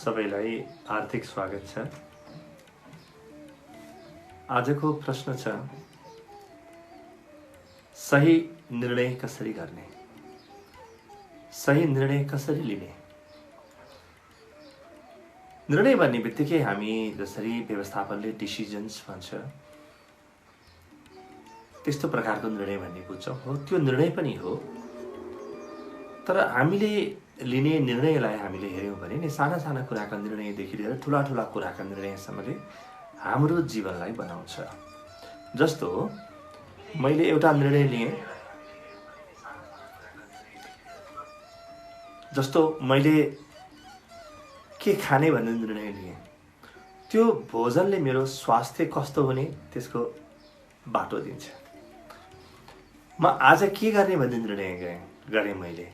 सबैलाई हार्दिक स्वागत छ। आजको प्रश्न छ, सही निर्णय कसरी गर्ने, सही निर्णय कसरी लिने। निर्णय भन्ने बित्तिकै हामी जसरी व्यवस्थापनले डिसिजन्स भन्छ त्यस्तो प्रकारको निर्णय भन्ने बुझ्छौँ। हो, त्यो निर्णय पनि हो, तर हामीले लिने निर्णयलाई हामीले हेऱ्यौँ भने नि साना साना कुराका निर्णयदेखि लिएर ठुला ठुला कुराका निर्णयसम्मले हाम्रो जीवनलाई बनाउँछ। जस्तो मैले एउटा निर्णय लिएँ, जस्तो मैले के खाने भन्ने निर्णय लिएँ, त्यो भोजनले मेरो स्वास्थ्य कस्तो हुने त्यसको बाटो दिन्छ। म आज के गर्ने भन्ने निर्णय गरेँ मैले,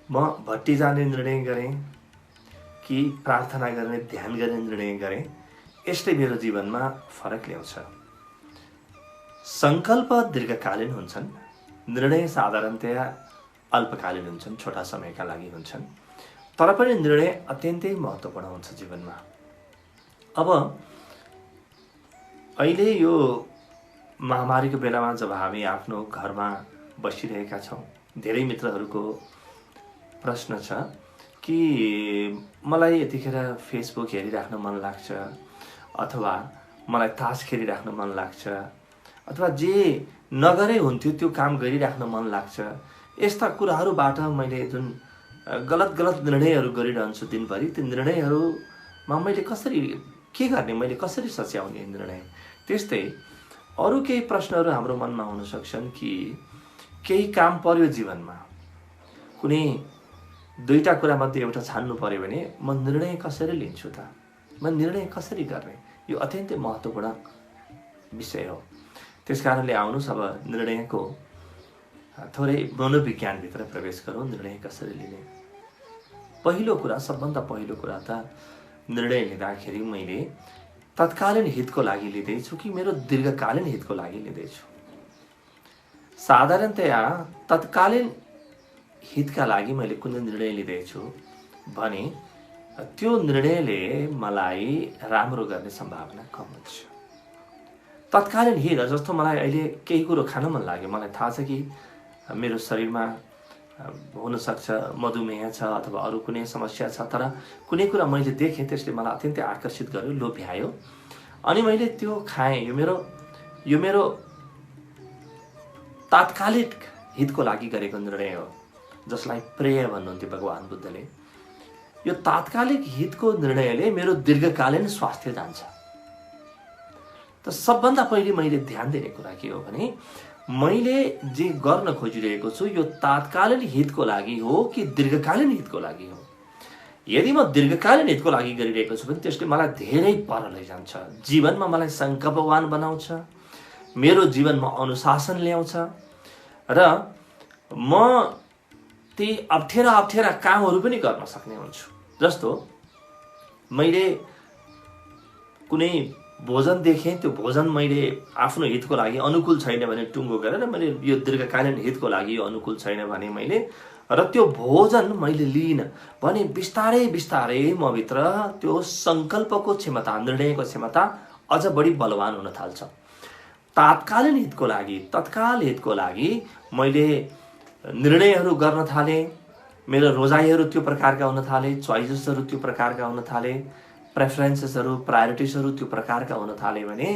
म भट्टी जाने निर्णय गरेँ कि प्रार्थना गर्ने ध्यान गर्ने निर्णय गरेँ, यसले मेरो जीवनमा फरक ल्याउँछ। सङ्कल्प दीर्घकालीन हुन्छन्, निर्णय साधारणतया अल्पकालीन हुन्छन्, छोटा समयका लागि हुन्छन्, तर पनि निर्णय अत्यन्तै महत्त्वपूर्ण हुन्छ जीवनमा। अब अहिले यो महामारीको बेलामा जब हामी आफ्नो घरमा बसिरहेका छौँ, धेरै मित्रहरूको प्रश्न छ कि मलाई यतिखेर फेसबुक हेरिराख्न मन लाग्छ, अथवा मलाई तास खेलिराख्न मन लाग्छ, अथवा जे नगरे हुन्थ्यो त्यो काम गरिराख्न मन लाग्छ। यस्ता कुराहरूबाट मैले जुन गलत निर्णयहरू गरिरहन्छु दिनभरि, त्यो निर्णयहरूमा मैले कसरी के गर्ने, मैले कसरी सच्याउने निर्णय। त्यस्तै अरू केही प्रश्नहरू हाम्रो मनमा हुन सक्छन् कि केही काम पर्यो जीवनमा, कुनै दुईटा कुरामध्ये एउटा छान्नु पर्यो भने म निर्णय कसरी लिन्छु त, म निर्णय कसरी गर्ने, यो अत्यन्तै महत्त्वपूर्ण विषय हो। त्यसकारणले आउनुहोस् अब निर्णयको थोरै मनोविज्ञानभित्र प्रवेश गरौँ। निर्णय कसरी लिने। पहिलो कुरा, सबभन्दा पहिलो कुरा त निर्णय लिँदाखेरि मैले तत्कालीन हितको लागि लिँदैछु कि मेरो दीर्घकालीन हितको लागि लिँदैछु। साधारणतया तत्कालीन हितका लागि मैले कुनै निर्णय लिँदैछु भने त्यो निर्णयले मलाई राम्रो गर्ने सम्भावना कम हुन्छ। तत्कालीन हित, जस्तो मलाई अहिले केही कुरो खान मन लाग्यो, मलाई थाहा छ कि मेरो शरीरमा हुनसक्छ मधुमेह छ अथवा अरू कुनै समस्या छ, तर कुनै कुरा मैले देखेँ त्यसले मलाई अत्यन्तै आकर्षित गर्यो, लोभ्यायो, अनि मैले त्यो खाएँ। यो मेरो तात्कालिक हितको लागि गरेको निर्णय हो, जसलाई प्रेय भन्नुहुन्थ्यो भगवान बुद्धले। यो तात्कालिक हितको निर्णयले मेरो दीर्घकालीन स्वास्थ्य जान्छ। त सबभन्दा पहिले मैले ध्यान दिने कुरा के हो भने मैले जे गर्न खोजिरहेको छु यो तात्कालीन हितको लागि हो कि दीर्घकालीन हितको लागि हो। यदि म दीर्घकालीन हितको लागि गरिरहेको छु भने त्यसले मलाई धेरै पर लैजान्छ, जीवनमा मलाई सङ्कल्पवान बनाउँछ, मेरो जीवनमा अनुशासन ल्याउँछ र म ती अप्ठ्यारा कामहरू पनि गर्न सक्ने हुन्छु। जस्तो मैले कुनै भोजन देखेँ, त्यो भोजन मैले आफ्नो हितको लागि अनुकूल छैन भने टुङ्गो गरेर मैले यो दीर्घकालीन हितको लागि यो अनुकूल छैन भने मैले र त्यो भोजन मैले लिइनँ भने बिस्तारै बिस्तारै मभित्र त्यो सङ्कल्पको क्षमता, निर्णयको क्षमता अझ बढी बलवान हुन थाल्छ। तात्कालीन हितको लागि, तत्काल हितको लागि मैले निर्णयहरू गर्न थालेँ, मेरो रोजाइहरू त्यो प्रकारका हुन थाले, चोइसेसहरू त्यो प्रकारका हुन थाले, प्रेफरेन्सेसहरू, प्रायोरिटिजहरू त्यो प्रकारका हुन थाले भने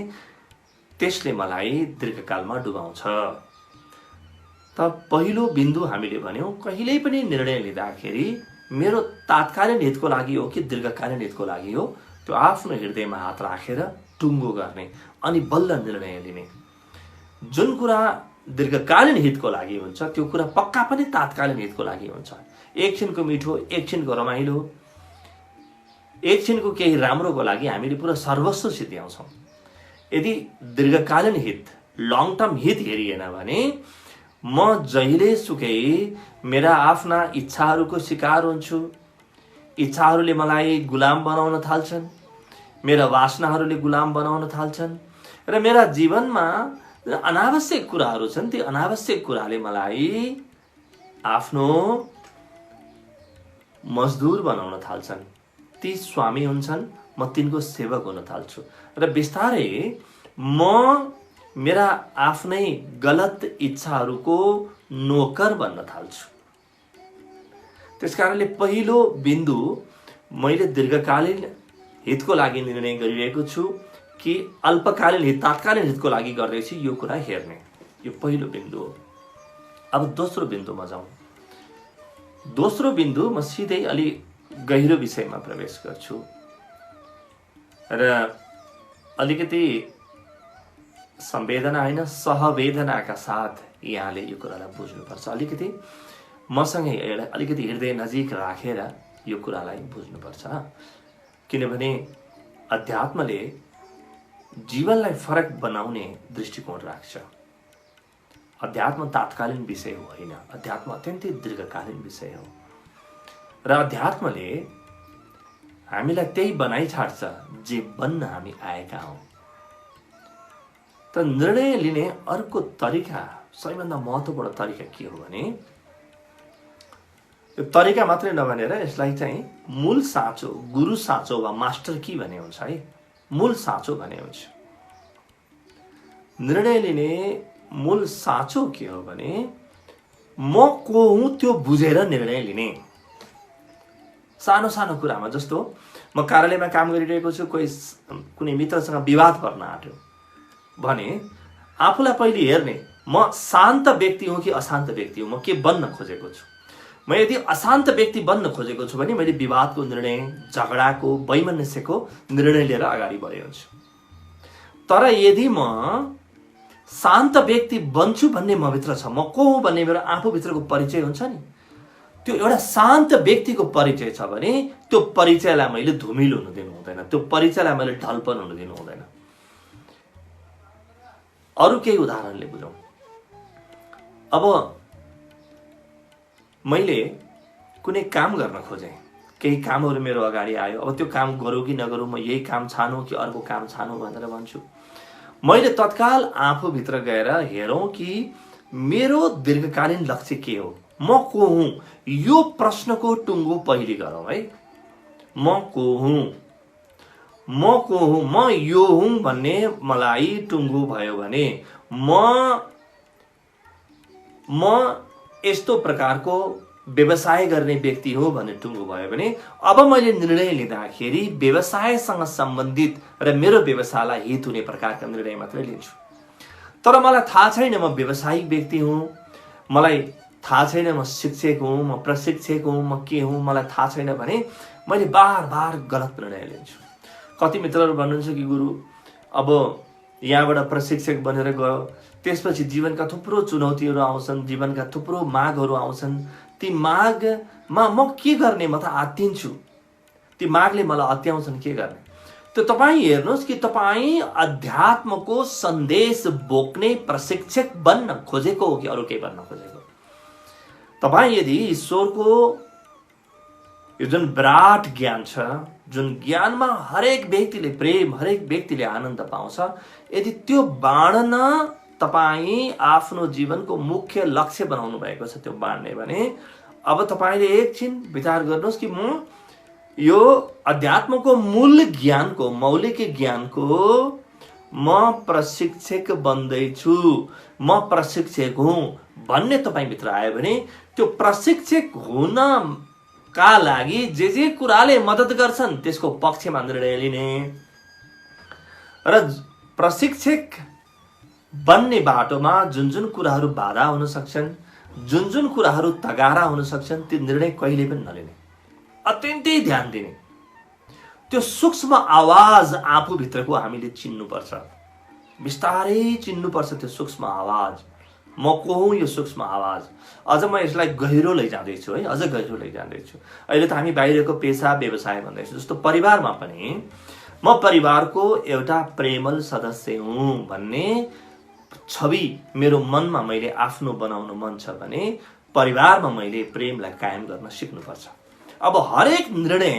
त्यसले मलाई दीर्घकालमा डुबाउँछ। त पहिलो बिन्दु हामीले भन्यौँ, कहिल्यै पनि निर्णय लिँदाखेरि मेरो तात्कालीन हितको लागि हो कि दीर्घकालीन हितको लागि हो, त्यो आफ्नो हृदयमा हात राखेर टुङ्गो गर्ने अनि बल्ल निर्णय लिने। जुन कुरा दीर्घकालीन हितको लागि हुन्छ त्यो कुरा पक्का पनि तात्कालीन हितको लागि हुन्छ। एकछिनको मिठो, एकछिनको रमाइलो, एकछिनको केही राम्रोको लागि हामीले पुरा सर्वस्व सिद्ध्याउँछौँ। यदि दीर्घकालीन हित, लङ टर्म हित हेरिएन भने म जहिले सुकै मेरा आफ्ना इच्छाहरूको शिकार हुन्छु, इच्छाहरूले मलाई गुलाम बनाउन थाल्छन्, मेरा वासनाहरूले गुलाम बनाउन थाल्छन् र मेरा जीवनमा अनावश्यक कुराहरू छन्, ती अनावश्यक कुराले मलाई आफ्नो मजदुर बनाउन थाल्छन्। ती स्वामी हुन्छन्, म तिनको सेवक हुन थाल्छु र बिस्तारै म मेरा आफ्नै गलत इच्छाहरूको नोकर बन्न थाल्छु। त्यसकारणले पहिलो बिन्दु मैले दीर्घकालीन हितको लागि निर्णय गरिरहेको छु कि अल्पकालीन हित, तात्कालीन हितको लागि गर्दैछु, यो कुरा हेर्ने, यो पहिलो बिन्दु हो। अब दोस्रो बिन्दुमा जाउँ। दोस्रो बिन्दु म सिधै अलि गहिरो विषयमा प्रवेश गर्छु र अलिकति संवेदना होइन, सहवेदनाका साथ यहाँले यो कुरालाई बुझ्नुपर्छ। अलिकति मसँगै अलिकति हृदय नजिक राखेर यो कुरालाई बुझ्नुपर्छ, किनभने अध्यात्मले जीवनलाई फरक बनाउने दृष्टिकोण राख्छ। अध्यात्म तात्कालीन विषय होइन, अध्यात्म अत्यन्तै दीर्घकालीन विषय हो र अध्यात्मले हामीलाई त्यही बनाइछाड्छ जे बन्न हामी आएका हौँ। त निर्णय लिने अर्को तरिका, सबैभन्दा महत्त्वपूर्ण तरिका के हो भने, यो तरिका मात्रै नभनेर यसलाई चाहिँ मूल साँचो, गुरु साँचो वा मास्टर की भने हुन्छ है, मूल साँचो भने हुन्छ। निर्णय लिने मूल साँचो के हो भने, म को हुँ त्यो बुझेर निर्णय लिने। सानो सानो कुरामा, जस्तो म कार्यालयमा काम गरिरहेको छु, कुनै मित्रसँग विवाद पर्न आँट्यो भने आफूलाई पहिले हेर्ने, म शान्त व्यक्ति हुँ कि अशान्त व्यक्ति हुँ, म के बन्न खोजेको छु। म यदि अशान्त व्यक्ति बन्न खोजेको छु भने मैले विवादको निर्णय, झगडाको, वैमनस्यको निर्णय लिएर अगाडि बढेको हुन्छु। तर यदि म शान्त व्यक्ति बन्छु भन्ने मभित्र छ, म को हुँ भन्ने मेरो आफूभित्रको परिचय हुन्छ नि, त्यो एउटा शान्त व्यक्तिको परिचय छ भने त्यो परिचयलाई मैले धुमिलो हुन दिनु हुँदैन, त्यो परिचयलाई मैले ढलपन हुन दिनु हुँदैन। अरू केही उदाहरणले बुझौँ। अब मैले कुनै काम गर्न खोजेँ, केही कामहरू मेरो अगाडि आयो, अब त्यो काम गरौँ कि नगरौँ, म यही काम छानौँ कि अर्को काम छानौँ भनेर भन्छु। मैले तत्काल आफूभित्र गएर हेरौँ कि मेरो दीर्घकालीन लक्ष्य के हो, म को हुँ, यो प्रश्नको टुङ्गो पहिले गरौँ है। म को हुँ, म को हुँ, म यो हुँ भन्ने मलाई टुङ्गो भयो भने, म यस्तो प्रकारको व्यवसाय गर्ने व्यक्ति हो भन्ने टुङ्गो भयो भने, अब मैले निर्णय लिँदाखेरि व्यवसायसँग सम्बन्धित र मेरो व्यवसायलाई हित हुने प्रकारका निर्णय मात्रै लिन्छु। तर मलाई थाहा छैन म व्यवसायिक व्यक्ति हुँ, मलाई थाहा छैन म शिक्षक हुँ, म प्रशिक्षक हुँ, म के हुँ, मलाई थाहा छैन भने मैले बार बार गलत निर्णय लिन्छु। कति मित्रहरू भन्नुहुन्छ कि गुरु, अब यहाँबाट प्रशिक्षक बनेर गयो, त्यसपछि जीवनका थुप्रो चुनौतीहरू आउँछन्, जीवनका थुप्रो मागहरू आउँछन्, ती मागमा म के गर्ने, म त आत्तिन्छु, ती मागले मलाई अत्याउँछन्, के गर्ने। त्यो तपाईँ हेर्नुहोस् कि तपाईँ अध्यात्मको सन्देश बोक्ने प्रशिक्षक बन्न खोजेको हो कि अरू केही बन्न खोजेको। तपाईँ यदि ईश्वरको यो जुन विराट ज्ञान छ, जुन ज्ञानमा हरेक व्यक्तिले प्रेम, हरेक व्यक्तिले आनन्द पाउँछ, यदि त्यो बाँड्न तपाईँ आफ्नो जीवनको मुख्य लक्ष्य बनाउनु भएको छ, त्यो बाँड्ने भने अब तपाईँले एकछिन विचार गर्नुहोस् कि म यो अध्यात्मको मूल ज्ञानको, मौलिक ज्ञानको म प्रशिक्षक बन्दैछु, म प्रशिक्षक हुँ भन्ने तपाईँभित्र आयो भने त्यो प्रशिक्षक हुनका लागि जे कुराले मद्दत गर्छन् त्यसको पक्षमा निर्णय लिने र प्रशिक्षक बन्ने बाटोमा जुन जुन कुराहरू बाधा हुन सक्छन्, जुन जुन कुराहरू तगारा हुन सक्छन्, त्यो निर्णय कहिले पनि नलिने, अत्यन्तै ध्यान दिने। त्यो सूक्ष्म आवाज आफूभित्रको हामीले चिन्नुपर्छ, बिस्तारै चिन्नुपर्छ त्यो सूक्ष्म आवाज। म को हुँ, यो सूक्ष्म आवाज। अझ म यसलाई गहिरो लैजाँदैछु है, अझ गहिरो लैजाँदैछु। अहिले त हामी बाहिरको पेसा व्यवसाय भन्दैछु, जस्तो परिवारमा पनि म परिवारको एउटा प्रेमल सदस्य हुँ भन्ने छवि मेरो मनमा मैले आफ्नो बनाउनु मन छ भने परिवारमा मैले प्रेमलाई कायम गर्न सिक्नुपर्छ। अब हरेक निर्णय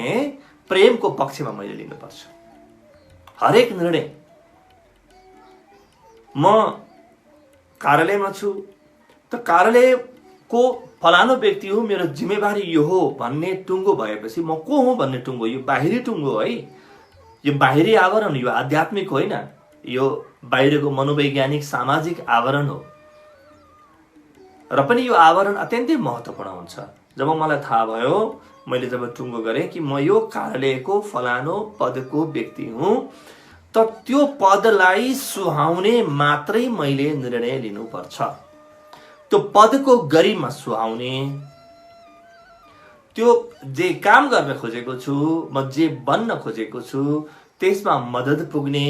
प्रेमको पक्षमा मैले लिनुपर्छ। हरेक निर्णय, म कार्यालयमा छु त कार्यालयको फलानु व्यक्ति हो, मेरो जिम्मेवारी यो हो भन्ने टुङ्गो भएपछि म को हुँ भन्ने टुङ्गो, यो बाहिरी टुङ्गो है, यो बाहिरी आवरण, यो आध्यात्मिक होइन, यो बाहिरको मनोवैज्ञानिक सामाजिक आवरण हो। र पनि यो आवरण अत्यन्तै महत्त्वपूर्ण हुन्छ। जब मलाई थाहा भयो, मैले जब टुङ्गो गरेँ कि म यो कार्यालयको फलानु पदको व्यक्ति हुँ, त त्यो पदलाई सुहाउने मात्रै मैले निर्णय लिनुपर्छ। त्यो पदको गरिमा सुहाउने, त्यो जे काम गर्न खोजेको छु, म जे बन्न खोजेको छु, त्यसमा मद्दत पुग्ने,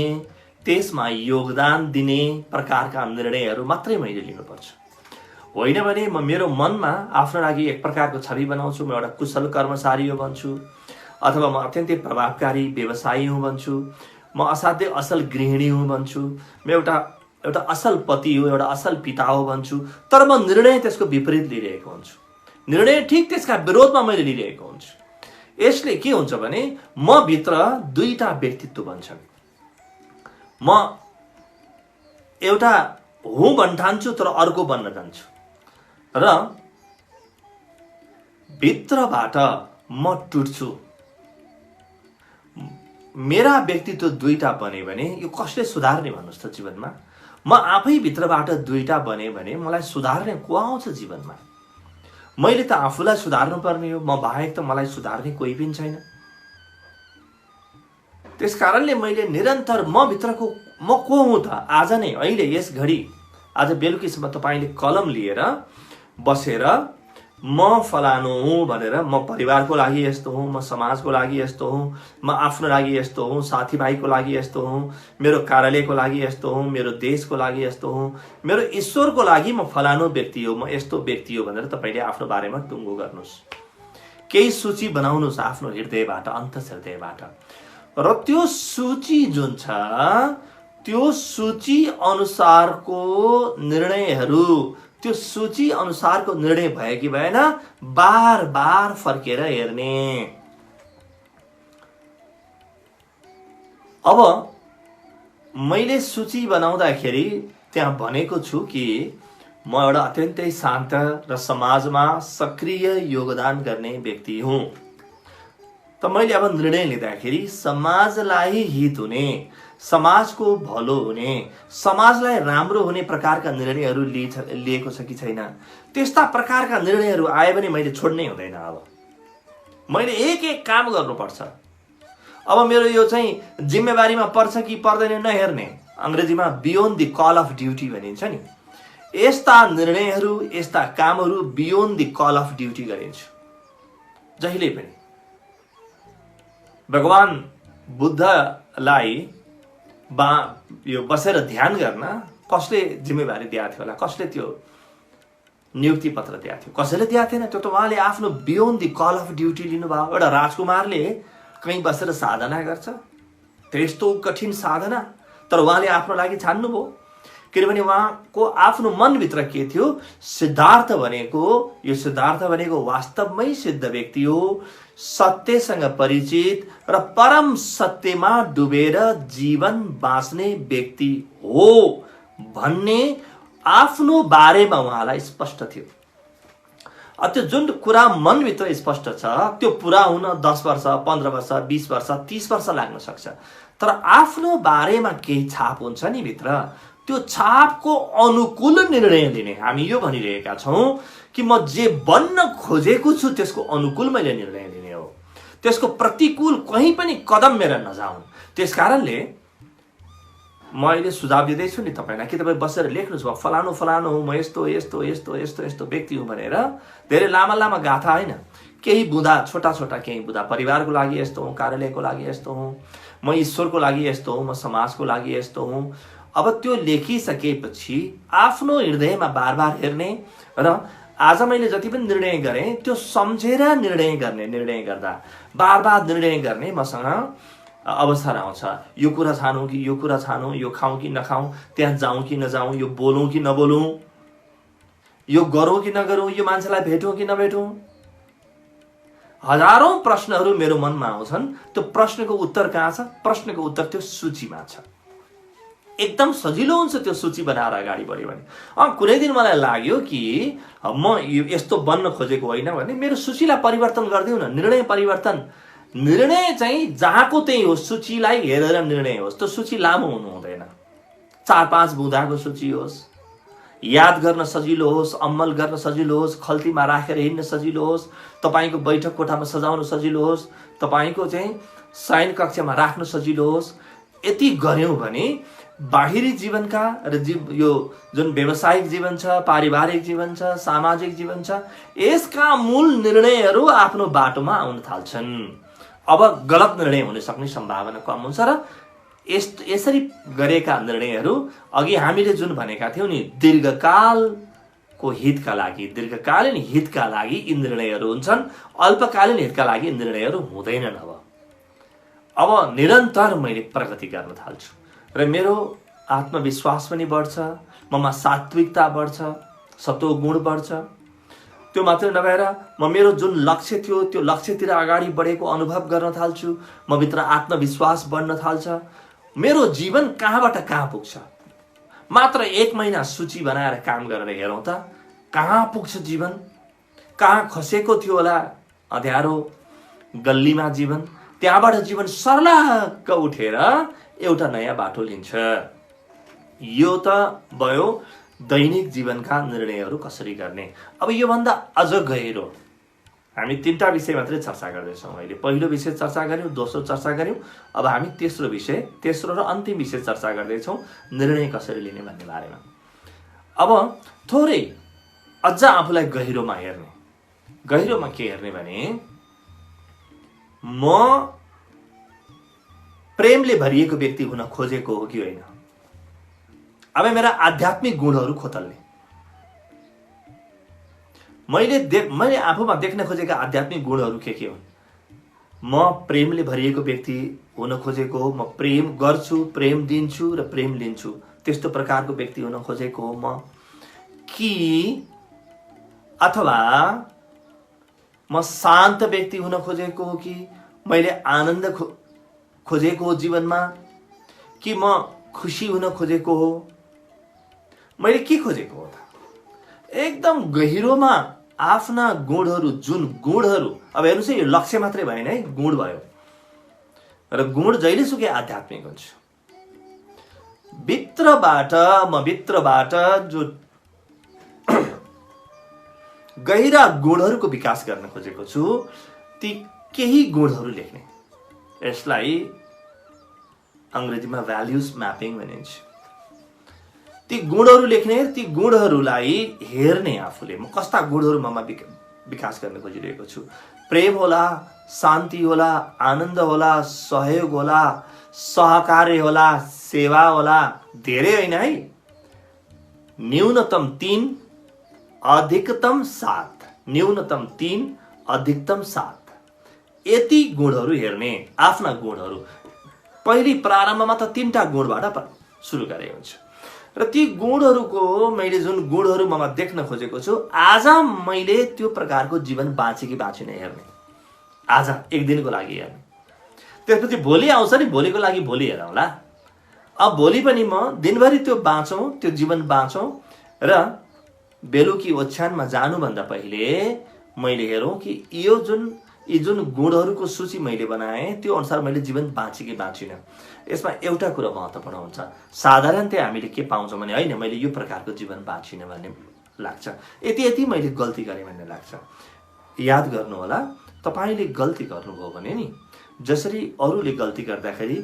त्यसमा योगदान दिने प्रकारका निर्णयहरू मात्रै मैले लिनुपर्छ। होइन भने म मेरो मनमा आफ्नो लागि एक प्रकारको छवि बनाउँछु, म एउटा कुशल कर्मचारी हो भन्छु, अथवा म अत्यन्तै प्रभावकारी व्यवसायी हुँ भन्छु, म असाध्यै असल गृहिणी हुँ भन्छु, म एउटा असल पति हो, एउटा असल पिता हो भन्छु, तर म निर्णय त्यसको विपरीत लिइरहेको हुन्छु। निर्णय ठिक त्यसका विरोधमा मैले लिइरहेको हुन्छु। यसले के हुन्छ भने म भित्र दुईटा व्यक्तित्व बन्छन्। म एउटा हुँ भन्न ठान्छु तर अर्को बन्न जान्छु, र भित्रबाट म टुट्छु। मेरा व्यक्तित्व दुईटा बने भने यो कसले सुधार्ने भन्नुहोस् त जीवनमा? म आफै भित्रबाट दुईटा बने भने मलाई सुधार्ने को आउँछ जीवनमा? मैले त आफूलाई सुधार्नु पर्ने हो, म बाहेक त मलाई सुधार्ने कोही पनि छैन। त्यस कारणले मैले निरन्तर म भित्रको म को हुँ त, आज नै, अहिले, यस घडी, आज बेलुकीसम्म तपाईँले कलम लिएर बसेर म फलानु हुँ भनेर, म परिवारको लागि यस्तो हुँ, म समाजको लागि यस्तो हुँ, म आफ्नो लागि यस्तो हुँ, साथीभाइको लागि यस्तो हुँ, मेरो कार्यालयको लागि यस्तो हुँ, मेरो देशको लागि यस्तो हुँ, मेरो ईश्वरको लागि म फलानु व्यक्ति हो, म यस्तो व्यक्ति हो भनेर तपाईँले आफ्नो बारेमा टुङ्गो गर्नुहोस्। केही सूची बनाउनुहोस् आफ्नो हृदयबाट, अन्तर्हृदयबाट। र त्यो सूची जुन छ, त्यो सूची अनुसारको निर्णयहरू, त्यो सूची अनुसारको निर्णय भयो कि भएन, बार बार फर्केर हेर्ने। अब मैले सूची बनाउँदाखेरि त्यहाँ भनेको छु कि म एउटा अत्यन्तै शान्त र समाजमा सक्रिय योगदान गर्ने व्यक्ति हुँ। त मैले अब निर्णय लिँदाखेरि समाजलाई हित हुने, समाजको भलो हुने, समाजलाई राम्रो हुने प्रकारका निर्णयहरू लिएको छ कि छैन, त्यस्ता प्रकारका निर्णयहरू आए भने मैले छोड्नै हुँदैन। अब मैले एक एक काम गर्नुपर्छ। अब मेरो यो चाहिँ जिम्मेवारीमा पर्छ कि पर्दैन नहेर्ने, अङ्ग्रेजीमा beyond the call of duty भनिन्छ नि, यस्ता निर्णयहरू, यस्ता कामहरू beyond the call of duty गरिन्छु जहिले पनि। भगवान बुद्धलाई यो बसेर ध्यान गर्न कसले जिम्मेवारी दिएको थियो होला, कसले त्यो नियुक्ति पत्र दिएको थियो? कसैले दिएको थिएन। त्यो त उहाँले आफ्नो beyond the call of duty लिनुभयो। एउटा राजकुमारले कहीँ बसेर साधना गर्छ, त्यस्तो कठिन साधना, तर उहाँले आफ्नो लागि छान्नुभयो, किनभने उहाँको आफ्नो मनभित्र के थियो? सिद्धार्थ भनेको, यो सिद्धार्थ भनेको वास्तवमै सिद्ध व्यक्ति हो, सत्यसँग परिचित र परम सत्यमा डुबेर जीवन बाँच्ने व्यक्ति हो भन्ने आफ्नो बारेमा उहाँलाई स्पष्ट थियो। त्यो जुन कुरा मनभित्र स्पष्ट छ, त्यो पुरा हुन 10 वर्ष, 15 वर्ष, 20 वर्ष, 30 वर्ष लाग्न सक्छ, तर आफ्नो बारेमा केही छाप हुन्छ नि भित्र, त्यो छापको अनुकूल निर्णय लिने। हामी यो भनिरहेका छौँ कि म जे बन्न खोजेको छु त्यसको अनुकूल मैले निर्णय लिने हो, त्यसको प्रतिकूल कहीँ पनि कदम मेरा नजाउन्। त्यस कारणले म अहिले सुझाव दिँदैछु नि तपाईँलाई कि तपाईँ बसेर लेख्नुहोस्, म फलानु फलानु हुँ, म यस्तो यस्तो यस्तो यस्तो यस्तो व्यक्ति हुँ भनेर। धेरै लामा लामा गाथा होइन, केही बुँदा, छोटा छोटा केही बुँदा, परिवारको लागि यस्तो हुँ, कार्यालयको लागि यस्तो हुँ, म ईश्वरको लागि यस्तो हुँ, म समाजको लागि यस्तो हुँ। अब त्यो लेखिसकेपछि आफ्नो हृदयमा बार बार हेर्ने र आज मैले जति पनि निर्णय गरेँ त्यो सम्झेर निर्णय गर्ने। निर्णय गर्दा बार बार निर्णय गर्ने मसँग अवसर आउँछ। यो कुरा छानौँ कि यो कुरा छानौँ, यो खाउँ कि नखाउँ, त्यहाँ जाउँ कि नजाउँ, यो बोलौँ कि नबोलौँ, यो गरौँ कि नगरौँ, यो मान्छेलाई भेटौँ कि नभेटौँ। हजारौं प्रश्नहरू मेरो मनमा आउँछन्। त्यो प्रश्नको उत्तर कहाँ छ? प्रश्नको उत्तर त्यो सूचीमा छ। एकदम सजिलो हुन्छ त्यो सूची बनाएर अगाडि बढ्यो भने। कुनै दिन मलाई लाग्यो कि म यस्तो बन्न खोजेको होइन भने मेरो सूचीलाई परिवर्तन गरिदिउँ न। निर्णय परिवर्तन, निर्णय चाहिँ जहाँको त्यही होस्, सूचीलाई हेरेर निर्णय होस्। त्यो सूची लामो हुनु हुँदैन, 4-5 बुँदाको सूची होस्, याद गर्न सजिलो होस्, अमल गर्न सजिलो होस्, खल्तीमा राखेर हिँड्न सजिलो होस्, तपाईँको बैठक कोठामा सजाउन सजिलो होस्, तपाईँको चाहिँ शयन कक्षमा राख्न सजिलो होस्। यति गऱ्यौँ भने बाहिरी जीवनका र यो जुन व्यावसायिक जीवन छ, पारिवारिक जीवन छ, सामाजिक जीवन छ, यसका मूल निर्णयहरू आफ्नो बाटोमा आउन थाल्छन्। अब गलत निर्णय हुन सक्ने सम्भावना कम हुन्छ र यसरी गरेका निर्णयहरू अघि हामीले जुन भनेका थियौँ नि, दीर्घकालको हितका लागि, दीर्घकालीन हितका लागि यी निर्णयहरू हुन्छन्, अल्पकालीन हितका लागि यी निर्णयहरू हुँदैनन्। अब निरन्तर मैले प्रगति गर्न थाल्छु र मेरो आत्मविश्वास पनि बढ्छ, ममा सात्विकता बढ्छ, सत्वगुण बढ्छ। त्यो मात्र नभएर म मेरो जुन लक्ष्य थियो त्यो लक्ष्यतिर अगाडि बढेको अनुभव गर्न थाल्छु, म भित्र आत्मविश्वास बढ्न थाल्छ। मेरो जीवन कहाँबाट कहाँ पुग्छ, मात्र 1 महिना सूची बनाएर काम गरेर हेरौँ त कहाँ पुग्छ जीवन। कहाँ खसेको थियो होला अँध्यारो गल्लीमा जीवन, त्यहाँबाट जीवन सर्लक्क उठेर एउटा नयाँ बाटो लिन्छ। यो त भयो दैनिक जीवनका निर्णयहरू कसरी गर्ने। अब योभन्दा अझ गहिरो हामी 3टा विषय मात्रै चर्चा गर्दैछौँ अहिले। पहिलो विषय चर्चा गऱ्यौँ, दोस्रो चर्चा गऱ्यौँ, अब हामी तेस्रो र अन्तिम विषय चर्चा गर्दैछौँ, निर्णय कसरी लिने भन्ने बारेमा। अब थोरै अझ आफूलाई गहिरोमा हेर्ने। गहिरोमा के हेर्ने भने म प्रेमले भरिएको व्यक्ति हुन खोजेको हो कि होइन। अब मेरा आध्यात्मिक गुणहरू खोतल्ने, मैले आफूमा देख्न खोजेका आध्यात्मिक गुणहरू के हुन्। म प्रेमले भरिएको व्यक्ति हुन खोजेको हो, म प्रेम गर्छु, प्रेम दिन्छु र प्रेम लिन्छु, त्यस्तो प्रकारको व्यक्ति हुन खोजेको हो म, कि अथवा म शान्त व्यक्ति हुन खोजेको हो, कि मैले आनन्द खोजेको हो जीवनमा, कि म खुसी हुन खोजेको हो, मैले के खोजेको हो त। एकदम गहिरोमा आफ्ना गुणहरू, जुन गुणहरू, अब हेर्नुहोस् है, यो लक्ष्य मात्रै भएन है, गुण भयो। र गुण जहिलेसुकै आध्यात्मिक हुन्छ। भित्रबाट जो गहिरा गुणहरूको विकास गर्न खोजेको छु, ती केही गुणहरू लेख्ने। यसलाई अङ्ग्रेजीमा भ्याल्युज म्यापिङ भनिन्छ। ती गुणहरू लेख्ने, ती गुणहरूलाई हेर्ने आफूले, म कस्ता गुणहरू ममा विकास गर्न खोजिरहेको छु। प्रेम होला, शान्ति होला, आनन्द होला, सहयोग होला, सहकार्य होला, सेवा होला, धेरै होइन है, न्यूनतम 3 अधिकतम 7, न्यूनतम 3 अधिकतम 7, यति गुणहरू हेर्ने। आफ्ना गुणहरू पहिले प्रारम्भमा त 3टा गुणबाट सुरु गरे हुन्छ र ती गुणहरूको मैले जुन गुणहरू ममा देख्न खोजेको छु, आज मैले त्यो प्रकारको जीवन बाँचे कि बाँचिन हेर्ने। आज एक दिनको लागि हेर्ने, त्यसपछि भोलि आउँछ नि, भोलिको लागि भोलि हेरौँला। अब भोलि पनि म दिनभरि त्यो बाँचौँ, त्यो जीवन बाँचौँ र बेलुकी ओछ्यानमा जानुभन्दा पहिले मैले हेरौँ कि यी जुन गुणहरूको सूची मैले बनाएँ त्यो अनुसार मैले जीवन बाँचे कि बाँचिन। यसमा एउटा कुरा महत्त्वपूर्ण हुन्छ। साधारणतया हामीले के पाउँछौँ भने होइन मैले यो प्रकारको जीवन बाँचिन भन्ने लाग्छ, यति मैले गल्ती गरेँ भन्ने लाग्छ। याद गर्नु होला, तपाईँले गल्ती गर्नुभयो भने नि, जसरी अरूले गल्ती गर्दाखेरि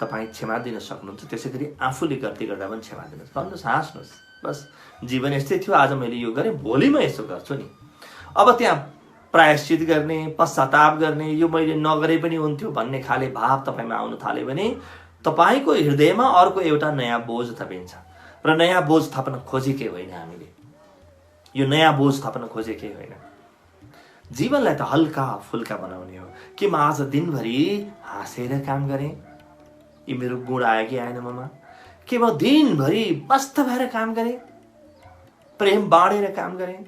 तपाईँ क्षमा दिन सक्नुहुन्छ, त्यसै गरी आफूले गल्ती गर्दा पनि क्षमा दिनुहोस्, भन्नुहोस्, हाँस्नुहोस्, बस जीवन यस्तै थियो, आज मैले यो गरेँ, भोलि म यसो गर्छु नि। अब त्यहाँ प्रायश्चित गर्ने, पश्चाताप गर्ने, यो मैले नगरे पनि हुन्थ्यो भन्ने खाले भाव तपाईँमा आउन थाल्यो भने तपाईँको हृदयमा अर्को एउटा नयाँ बोझ थपिन्छ। र नयाँ बोझ थप्न खोजेकै होइन हामीले, यो नयाँ बोझ थप्न खोजेकै होइन। जीवनलाई त हल्का फुल्का बनाउने हो कि म आज दिनभरि हाँसेर काम गरेँ, यी मेरो गुण आयो कि आएन ममा, कि म दिनभरि मस्त भएर काम गरेँ, प्रेम बाँडेर काम गरेँ,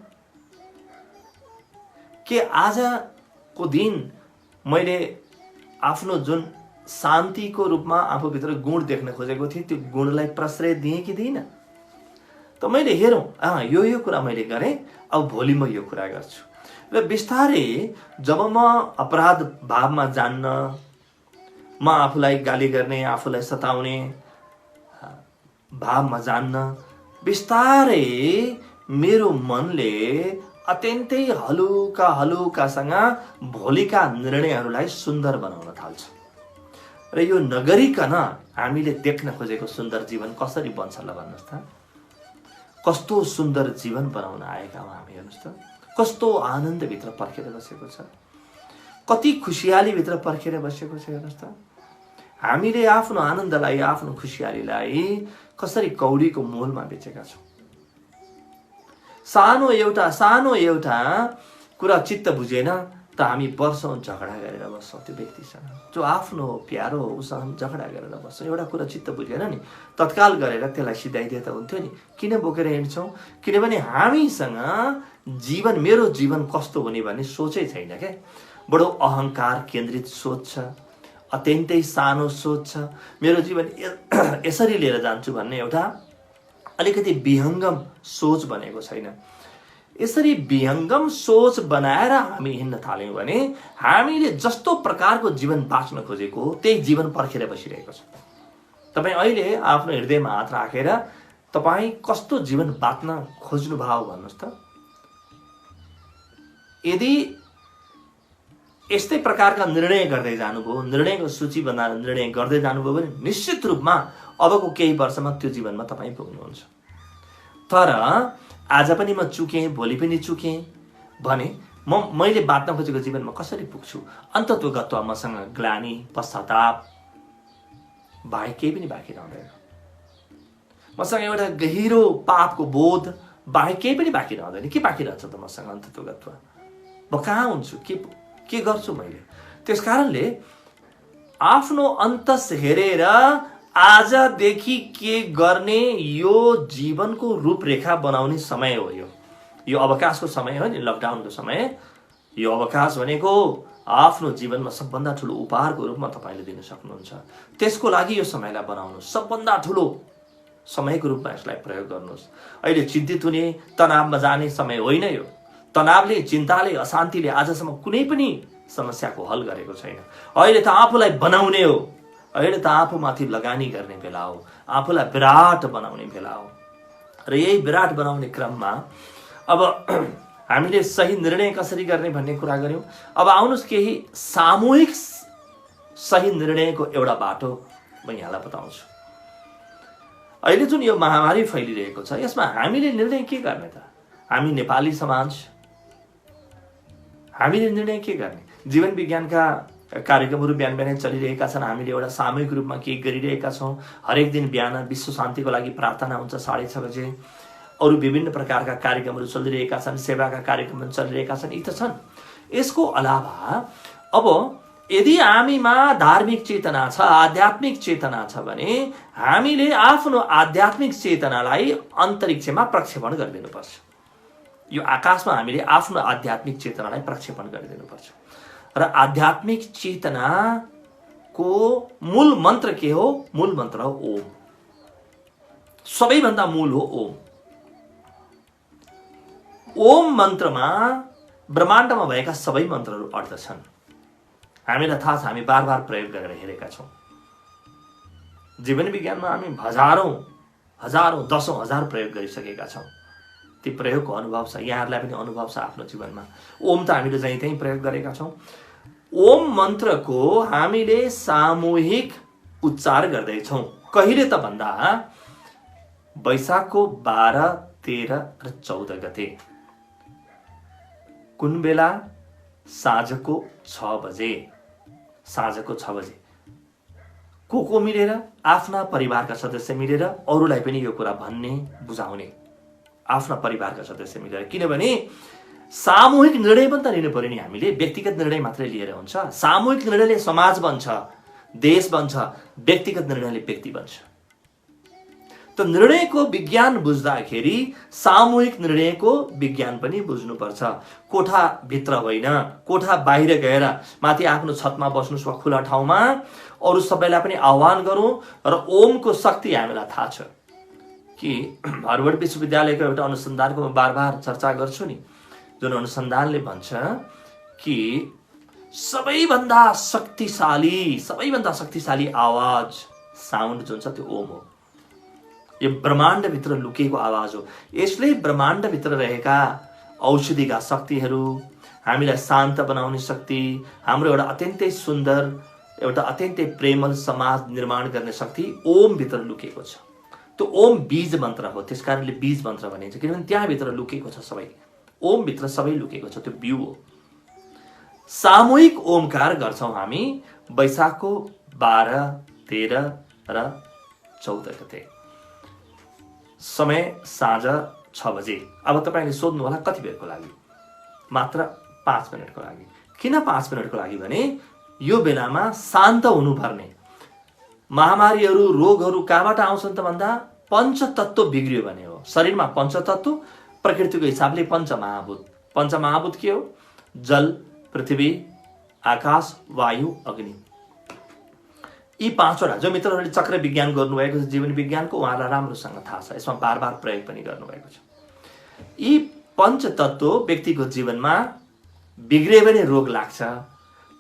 कि आजको दिन मैले आफ्नो जुन शान्तिको रूपमा आफूभित्र गुण देख्न खोजेको थिएँ, त्यो गुणलाई प्रश्रय दिएँ कि दिइनँ? त मैले हेरौँ, यो कुरा मैले गरेँ, अब भोलि म यो कुरा गर्छु। र बिस्तारै जब म अपराध भावमा जान्न, म आफूलाई गाली गर्ने, आफूलाई सताउने भावमा जान्न, बिस्तारै मेरो मनले अत्यन्तै हलुकासँग भोलिका निर्णयहरूलाई सुन्दर बनाउन थाल्छ। र यो नगरिकन हामीले देख्न खोजेको सुन्दर जीवन कसरी बन्छ ल भन्नुहोस् त? कस्तो सुन्दर जीवन बनाउन आएका हौँ हामी, हेर्नुहोस् त। कस्तो आनन्दभित्र पर्खेर बसेको छ, कति खुसियालीभित्र पर्खेर बसेको छ, हेर्नुहोस् त। हामीले आफ्नो आनन्दलाई, आफ्नो खुसियालीलाई कसरी कौडीको मोलमा बेचेका छौँ। सानो एउटा कुरा चित्त बुझेन त हामी वर्षौं झगडा गरेर बस्छौँ त्यो व्यक्तिसँग, जो आफ्नो हो, प्यारो हो, उसँग हामी झगडा गरेर बस्छौँ। एउटा कुरा चित्त बुझेन नि, तत्काल गरेर त्यसलाई सिधाइदिए त हुन्थ्यो नि। किन बोकेर हिँड्छौँ? किनभने हामीसँग मेरो जीवन कस्तो हुने भन्ने सोचै छैन क्या। बडो अहङ्कार केन्द्रित सोच छ, अत्यन्तै सानो सोच छ। मेरो जीवन यसरी लिएर जान्छु भन्ने एउटा अलिकति विहङ्गम सोच बनेको छैन। यसरी विहङ्गम सोच बनाएर हामी हिँड्न थाल्यौँ भने हामीले जस्तो प्रकारको जीवन बाँच्न खोजेको त्यही जीवन पर्खेर बसिरहेको छ। तपाईँ अहिले आफ्नो हृदयमा हात राखेर तपाईँ कस्तो जीवन बाँच्न खोज्नुभयो भन्नुहोस् त? यदि यस्तै प्रकारका निर्णय गर्दै जानुभयो, निर्णयको सूची बनाएर निर्णय गर्दै जानुभयो भने निश्चित रूपमा अबको केही वर्षमा त्यो जीवनमा तपाईँ पुग्नुहुन्छ। तर आज पनि म चुकेँ, भोलि पनि चुकेँ भने मैले बाँच्न खोजेको जीवनमा कसरी पुग्छु? अन्तत्वगतमा मसँग ग्लानी, पश्चाताप बाहेक केही पनि बाँकी रहँदैन। मसँग एउटा गहिरो पापको बोध बाहेक केही पनि बाँकी रहँदैन। के बाँकी रहन्छ त मसँग अन्तत्वगतमा? म कहाँ हुन्छु, के गर्छु मैले? त्यस कारणले आफ्नो अन्तस हेरेर आजदेखि के गर्ने, यो जीवनको रूपरेखा बनाउने समय हो। यो अवकाशको समय हो नि, लकडाउनको समय। यो अवकाश भनेको आफ्नो जीवनमा सबभन्दा ठुलो उपहारको रूपमा तपाईँले दिन सक्नुहुन्छ। त्यसको लागि यो समयलाई बनाउनुहोस्, सबभन्दा ठुलो समयको रूपमा यसलाई प्रयोग गर्नुहोस्। अहिले चिन्तित हुने, तनावमा जाने समय होइन यो। तनावले, चिन्ताले, अशान्तिले आजसम्म कुनै पनि समस्याको हल गरेको छैन। अहिले त आफूलाई बनाउने हो, अहिले त आफूमाथि लगानी गर्ने बेला हो, आफूलाई विराट बनाउने बेला हो। र यही विराट बनाउने क्रममा अब हामीले सही निर्णय कसरी गर्ने भन्ने कुरा गर्यौँ। अब आउनुहोस् केही सामूहिक सही निर्णयको एउटा बाटो म यहाँलाई बताउँछु। अहिले जुन यो महामारी फैलिरहेको छ, यसमा हामीले निर्णय के गर्ने त? हामी नेपाली समाज, हामीले निर्णय के गर्ने? जीवन विज्ञानका कार्यक्रमहरू बिहान बिहानै चलिरहेका छन्। हामीले एउटा सामूहिक रूपमा केही गरिरहेका छौँ। हरेक दिन बिहान विश्व शान्तिको लागि प्रार्थना हुन्छ 6:30 बजे। अरू विभिन्न प्रकारका कार्यक्रमहरू चलिरहेका छन्, सेवाका कार्यक्रमहरू चलिरहेका छन्, यी त छन्। यसको अलावा अब यदि हामीमा धार्मिक चेतना छ, आध्यात्मिक चेतना छ भने हामीले आफ्नो आध्यात्मिक चेतनालाई अन्तरिक्षमा प्रक्षेपण गरिदिनुपर्छ। यो आकाशमा हामीले आफ्नो आध्यात्मिक चेतनालाई प्रक्षेपण गरिदिनुपर्छ। र आध्यात्मिक चेतनाको मूल मन्त्र के हो? मूल मन्त्र हो ओम। सबैभन्दा मूल हो ओम। ओम मन्त्रमा ब्रह्माण्डमा भएका सबै मन्त्रहरू अर्थ छन्। हामीलाई थाहा छ, हामी बार बार प्रयोग गरेर हेरेका छौँ। जीवन विज्ञानमा हामी हजारौं दशौं हजार प्रयोग गरिसकेका छौँ। ती प्रयोगको अनुभव छ, यहाँहरूलाई पनि अनुभव छ आफ्नो जीवनमा। ओम त हामीले जहीँ तहीँ प्रयोग गरेका छौँ। ओम मन्त्रको हामीले सामूहिक उच्चार गर्दैछौँ। कहिले त भन्दा वैशाखको 12, 13 र 14 गते कुन बेला? साँझको 6 बजे। साँझको 6 बजे को मिलेर, आफ्ना परिवारका सदस्य मिलेर अरूलाई पनि यो कुरा भन्ने, बुझाउने, आफ्ना परिवारका सदस्य मिलेर। किनभने सामूहिक निर्णय पनि त लिनु पर्यो नि। हामीले व्यक्तिगत निर्णय मात्रै लिएर हुन्छ? सामूहिक निर्णयले समाज बन्छ, देश बन्छ, व्यक्तिगत निर्णयले व्यक्ति बन्छ। त निर्णयको विज्ञान बुझ्दाखेरि सामूहिक निर्णयको विज्ञान पनि बुझ्नुपर्छ। कोठाभित्र होइन, कोठा बाहिर गएर माथि आफ्नो छतमा बस्नुहोस् वा खुला ठाउँमा अरू सबैलाई पनि आह्वान गरौँ र ओमको शक्ति हामीलाई थाहा छ कि हार्वर्ड विश्वविद्यालयको एउटा अनुसन्धानको म बार चर्चा गर्छु नि, जुन अनुसन्धानले भन्छ कि सबैभन्दा शक्तिशाली आवाज साउन्ड जुन छ त्यो ओम हो। यो ब्रह्माण्डभित्र लुकेको आवाज हो। यसले ब्रह्माण्डभित्र रहेका औषधिका शक्तिहरू, हामीलाई शान्त बनाउने शक्ति, हाम्रो एउटा अत्यन्तै सुन्दर, एउटा अत्यन्तै प्रेमल समाज निर्माण गर्ने शक्ति ओमभित्र लुकेको छ। त्यो ओम बीज मन्त्र हो, त्यस कारणले बीज मन्त्र भनिन्छ, किनभने त्यहाँभित्र लुकेको छ सबै। ओमभित्र सबै लुकेको छ, त्यो बिउ हो। सामूहिक ओमकार गर्छौँ हामी वैशाखको 12, 13 र 14 गते। समय साँझ 6 बजे। अब तपाईँले सोध्नु होला कति बेरको लागि? मात्र 5 मिनटको लागि। किन 5 मिनटको लागि भने यो बेलामा शान्त हुनुपर्ने। महामारीहरू, रोगहरू कहाँबाट आउँछन् त भन्दा पञ्चतत्व बिग्रियो भने हो। शरीरमा पञ्चतत्व, प्रकृतिको हिसाबले पञ्चमहाभूत। पञ्चमहाभूत के हो? जल, पृथ्वी, आकाश, वायु, अग्नि। यी 5वटा जो मित्रहरूले चक्र विज्ञान गर्नुभएको छ, जीवन विज्ञानको, उहाँलाई राम्रोसँग थाहा छ। यसमा बार प्रयोग पनि गर्नुभएको छ। यी पञ्चतत्व व्यक्तिको जीवनमा बिग्रियो भने रोग लाग्छ,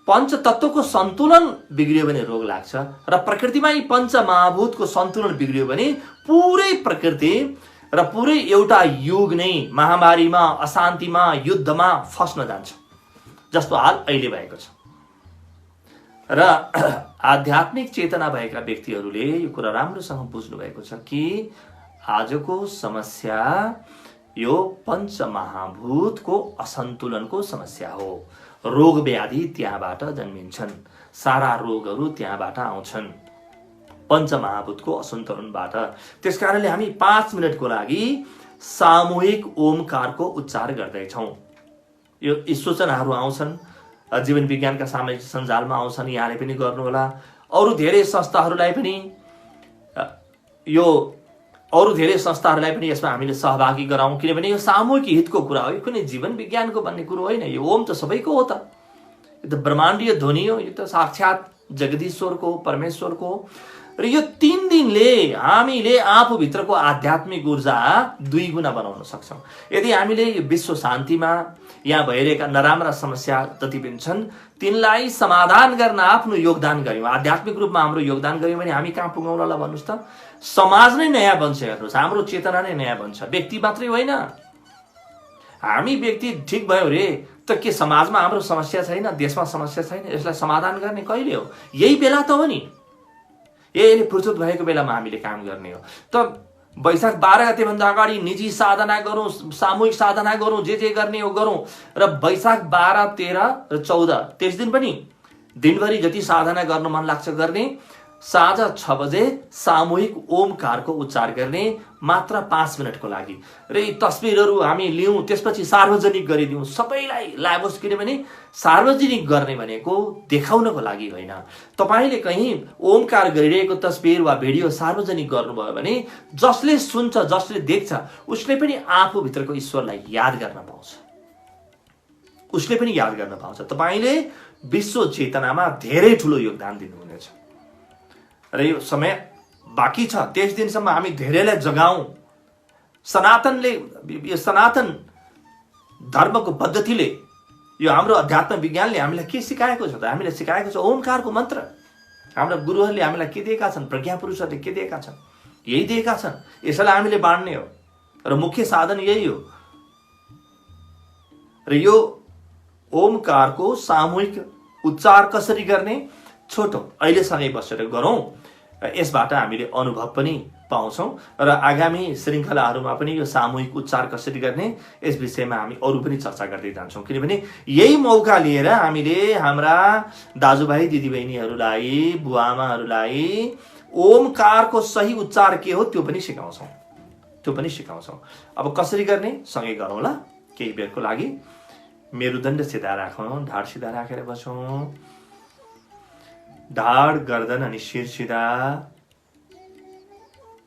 पञ्चतत्वको सन्तुलन बिग्रियो भने रोग लाग्छ, र प्रकृतिमा यी पञ्चमहाभूतको सन्तुलन बिग्रियो भने पुरै प्रकृति र पुरै एउटा युग नै महामारीमा, अशान्तिमा, युद्धमा फस्न जान्छ, जस्तो हाल अहिले भएको छ। र आध्यात्मिक चेतना भएका व्यक्तिहरूले यो कुरा राम्रोसँग बुझ्नु भएको छ कि आजको समस्या यो पञ्चमहाभूतको असन्तुलनको समस्या हो। रोग व्याधि त्यहाँबाट जन्मिन्छन्, सारा रोगहरू त्यहाँबाट आउँछन्, पञ्चमहाभूतको असन्तुलनबाट। त्यसकारणले हामी 5 मिनटको लागि सामूहिक ओमकारको उच्चार गर्दैछौँ। यो सूचनाहरू आउँछन्, जीवन विज्ञानका सामाजिक सञ्जालमा आउँछन्, यहाँले पनि गर्नुहोला। अरू धेरै संस्थाहरूलाई पनि यसमा हामीले सहभागी गराउँ, किनभने यो सामूहिक हितको कुरा हो। यो कुनै जीवन विज्ञानको भन्ने कुरो होइन। यो ओम त सबैको हो त, यो त ब्रह्माण्डीय ध्वनि हो, यो त साक्षात जगदीश्वरको, परमेश्वरको। र यो 3 दिनले हामीले आफूभित्रको आध्यात्मिक ऊर्जा 2 गुणा बनाउन सक्छौँ। यदि हामीले यो विश्व शान्तिमा यहाँ भइरहेका नराम्रा समस्या जति पनि छन् तिनलाई समाधान गर्न आफ्नो योगदान गऱ्यौँ, आध्यात्मिक रूपमा हाम्रो योगदान गऱ्यौँ भने हामी कहाँ पुगौँ ल भन्नुहोस् त? समाज नै नयाँ बन्छ। हेर्नुहोस्, हाम्रो चेतना नै नयाँ बन्छ। व्यक्ति मात्रै होइन, हामी व्यक्ति ठिक भयो रे त के समाजमा हाम्रो समस्या छैन, देशमा समस्या छैन? यसलाई समाधान गर्ने कहिले हो? यही बेला त हो नि। यसले फुर्सद भएको बेलामा हामीले काम गर्ने हो। त वैशाख 12 गते भन्दा अगाडि निजी साधना गरौँ, सामूहिक साधना गरौँ, जे गर्ने हो गरौँ। र वैशाख 12, 13 र 14 त्यस दिन पनि दिनभरि जति साधना गर्न मन लाग्छ गर्ने, साँझ 6 बजे सामूहिक ओमकारको उच्चार गर्ने, मात्र 5 मिनटको लागि। र यी तस्बिरहरू हामी लियौँ, त्यसपछि सार्वजनिक गरिदिउँ, सबैलाई लागोस्। किनभने सार्वजनिक गर्ने भनेको देखाउनको लागि होइन। तपाईँले कहीँ ओमकार गरिरहेको तस्बिर वा भिडियो सार्वजनिक गर्नुभयो भने जसले सुन्छ, जसले देख्छ, उसले पनि आफूभित्रको ईश्वरलाई याद गर्न पाउँछ, उसले पनि याद गर्न पाउँछ। तपाईँले विश्व चेतनामा धेरै ठुलो योगदान दिनुहुनेछ। र यो समय बाँकी छ, 23 दिनसम्म हामी धेरैलाई जगाउँ। यो सनातन धर्मको पद्धतिले, यो हाम्रो अध्यात्म विज्ञानले हामीलाई के सिकाएको छ त? हामीलाई सिकाएको छ ओमकारको मन्त्र। हाम्रा गुरुहरूले हामीलाई के दिएका छन्, प्रज्ञा पुरुषहरूले के दिएका छन्? यही दिएका छन्। यसैलाई हामीले बाँड्ने हो र मुख्य साधन यही हो। र यो ओमकारको सामूहिक उच्चार कसरी गर्ने? छोटो अहिलेसँगै बसेर गरौँ। यसबाट हामीले अनुभव पनि पाउँछौँ र आगामी श्रृङ्खलाहरूमा पनि यो सामूहिक उच्चार कसरी गर्ने यस विषयमा हामी अरू पनि चर्चा गर्दै जान्छौँ। किनभने यही मौका लिएर हामीले हाम्रा दाजुभाइ दिदीबहिनीहरूलाई, बुवाआमाहरूलाई ओमकारको सही उच्चार के हो त्यो पनि सिकाउँछौँ। अब कसरी गर्ने सँगै गरौँ ल। केही बेरको लागि मेरुदण्ड सिधा राखौँ, ढाड सिधा राखेर बसौँ। ढाड, गर्दन अनि शिर सिधा।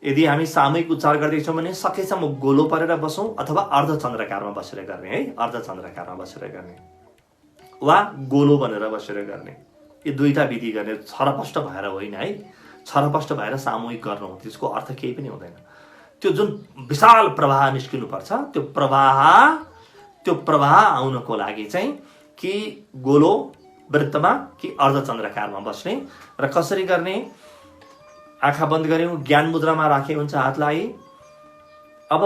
यदि हामी सामूहिक उच्चार गर्दैछौँ भने सकेसम्म गोलो परेर बसौँ अथवा अर्धचन्द्राकारमा बसेर गर्ने है, अर्धचन्द्राकारमा बसेर गर्ने वा गोलो बनेर बसेर गर्ने। यो दुईटा विधि गर्ने, छरपष्ट भएर होइन है, छरपष्ट भएर सामूहिक गर्नु त्यसको अर्थ केही पनि हुँदैन। त्यो जुन विशाल प्रवाह निस्किनुपर्छ त्यो प्रवाह आउनको लागि चाहिँ कि गोलो वृत्तमा कि अर्धचन्द्राकारमा बस्ने र कसरी गर्ने, आँखा बन्द गर्यौँ, ज्ञान मुद्रामा राखे हुन्छ हातलाई। अब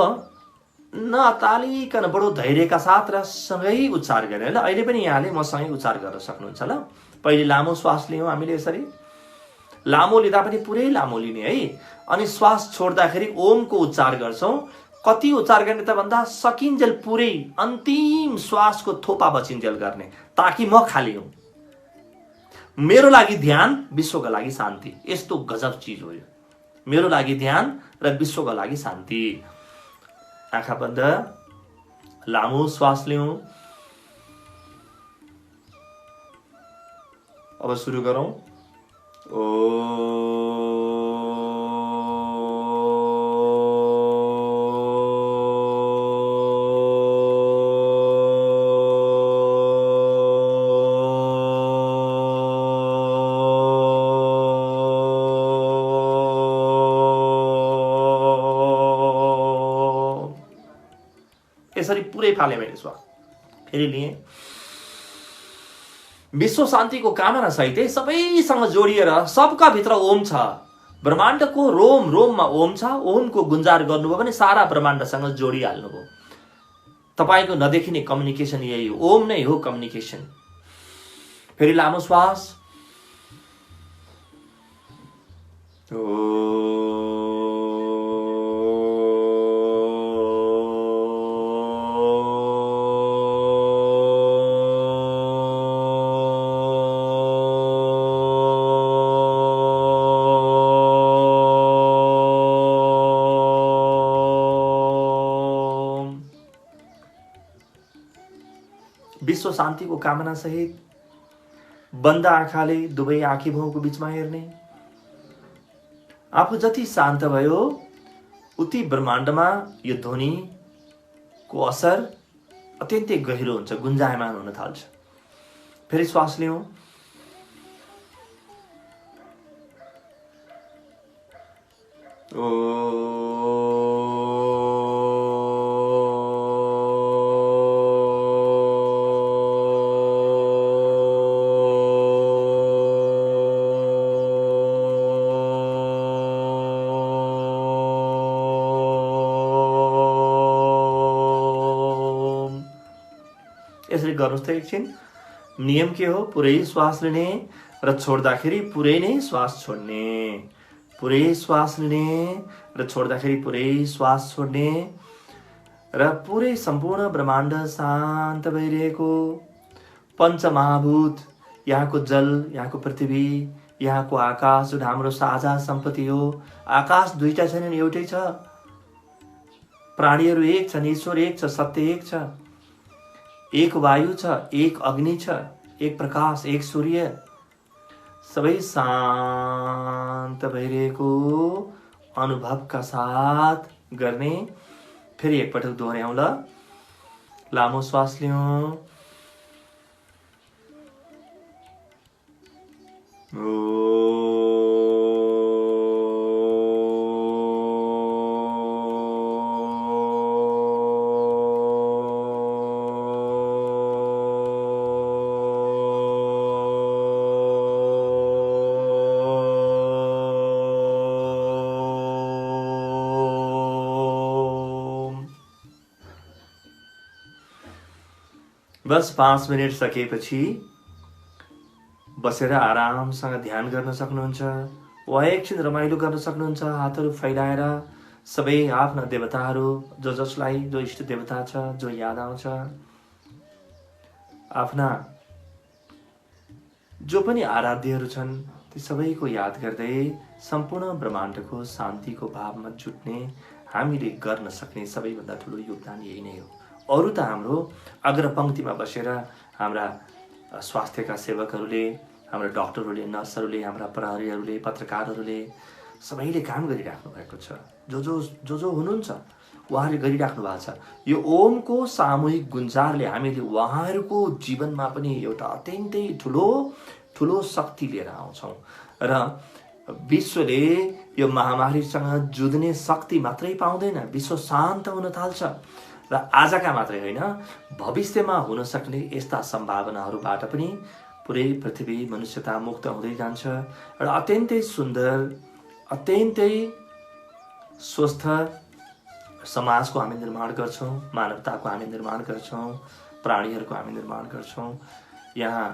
नअतालिकन बडो धैर्यका साथ र सँगै उच्चार गर्ने। ल अहिले पनि यहाँले मसँगै उच्चार गर्न सक्नुहुन्छ। ल पहिले लामो श्वास लियौँ हामीले, यसरी लामो लिँदा पनि पुरै लामो लिने है, अनि श्वास छोड्दाखेरि ओमको उच्चार गर्छौँ। कति उच्चार गर्ने त भन्दा सकिन्जेल पुरै अन्तिम श्वासको थोपा बचिन्जेल गर्ने, ताकि म खाली हूँ। मेरो लागि ध्यान, विश्वका लागि शान्ति। यस्तो गजब चिज हो यो, मेरो लागि ध्यान र विश्वका लागि शान्ति। आँखा बन्द, लामो श्वास लियौँ। अब सुरु गरौँ। यसरी पुरै फाले मैले श्वास, फेरि लिएँ। विश्व शान्तिको कामना सहितै सबैसँग जोडिएर सबका भित्र ओम छ। ब्रह्माण्डको रोम रोममा ओम छ। ओमको गुन्जार गर्नुभयो भने सारा ब्रह्माण्डसँग जोडिहाल्नुभयो। तपाईको नदेखिने कम्युनिकेसन यही हो, ओम नै हो कम्युनिकेसन। फेरि लामो श्वास। विश्व शान्तिको कामना सहित बन्द आँखाले दुवै आँखी भाउको बीचमा हेर्ने। आफू जति शान्त भयो उति ब्रह्माण्डमा यो ध्वनिको असर अत्यन्तै गहिरो हुन्छ, गुन्जायमान हुन थाल्छ। फेरि श्वास लियौँ। यसरी गर्नुहोस् त एकछिन। नियम के हो? पुरै श्वास लिने र छोड्दाखेरि पुरै नै श्वास छोड्ने, पुरै श्वास लिने र छोड्दाखेरि पुरै श्वास छोड्ने र पुरै सम्पूर्ण ब्रह्माण्ड शान्त भइरहेको। पञ्चमहाभूत, यहाँको जल, यहाँको पृथ्वी, यहाँको आकाश जुन हाम्रो साझा सम्पत्ति हो। आकाश दुईटा छैनन्, एउटै छ। प्राणीहरू एक छन्, ईश्वर एक छ, सत्य एक छ। एक वायु छ, एक अग्नि छ, एक प्रकाश, एक सूर्य। सबै शान्त भइरहेको अनुभवका साथ गर्ने। फेरि एकपटक दोहोऱ्याउँ ल। लामो श्वास लियौँ। बस 5 मिनट सकेपछि बसेर आरामसँग ध्यान गर्न सक्नुहुन्छ वा एकछिन रमाइलो गर्न सक्नुहुन्छ। हातहरू फैलाएर सबै आफ्ना देवताहरू, जसलाई जो इष्ट देवता छ, जो याद आउँछ, आफ्ना जो पनि आराध्यहरू छन् ती सबैको याद गर्दै सम्पूर्ण ब्रह्माण्डको शान्तिको भावमा जुट्ने हामीले गर्न सक्ने सबैभन्दा ठुलो योगदान यही नै हो। अरू त हाम्रो अग्रपङ्क्तिमा बसेर हाम्रा स्वास्थ्यका सेवकहरूले, हाम्रा डाक्टरहरूले, नर्सहरूले, हाम्रा प्रहरीहरूले, पत्रकारहरूले सबैले काम गरिराख्नु भएको छ। जो जो हुनुहुन्छ उहाँहरूले गरिराख्नु भएको छ। यो ओमको सामूहिक गुन्जारले हामीले उहाँहरूको जीवनमा पनि एउटा अत्यन्तै ठुलो शक्ति लिएर आउँछौँ र विश्वले यो महामारीसँग जुझ्ने शक्ति मात्रै पाउँदैन, विश्व शान्त हुन थाल्छ र आजका मात्रै होइन भविष्यमा हुन सक्ने यस्ता सम्भावनाहरूबाट पनि पुरै पृथ्वी मनुष्यता मुक्त हुँदै जान्छ र अत्यन्तै सुन्दर, अत्यन्तै स्वस्थ समाजको हामी निर्माण गर्छौँ, मानवताको हामी निर्माण गर्छौँ, प्राणीहरूको हामी निर्माण गर्छौँ। यहाँ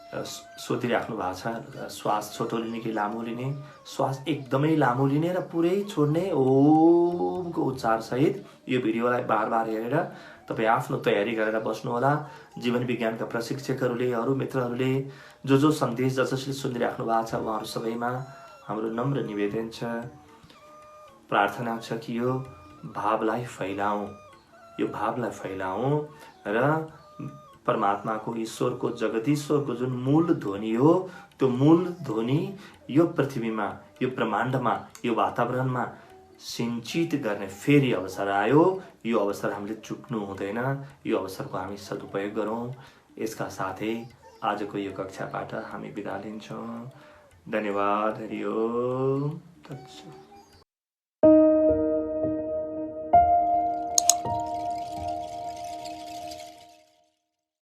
सोधिराख्नु भएको छ श्वास छोटो लिने कि लामो लिने। श्वास एकदमै लामो लिने र पुरै छोड्ने ओमको उच्चारसहित यो भिडियोलाई बार बार हेरेर तपाईँ आफ्नो तयारी गरेर बस्नुहोला। जीवन विज्ञानका प्रशिक्षकहरूले, अरू मित्रहरूले जो सन्देश जसले सुनिराख्नु भएको छ उहाँहरू सबैमा हाम्रो नम्र निवेदन छ, प्रार्थना छ कि यो भावलाई फैलाऊँ र परमात्माको, ईश्वरको, जगदीश्वरको जुन मूल ध्वनि हो त्यो मूल ध्वनि यो पृथ्वीमा, यो ब्रह्माण्डमा, यो वातावरणमा सिंचित गर्ने फेरि अवसर आयो। यो अवसर हामीले चुक्नु हुँदैन, यो अवसरको हामी सदुपयोग गरौँ। यसका साथै आजको यो कक्षाबाट हामी बिदा लिन्छौँ। धन्यवाद। हरि ओम तत्सत।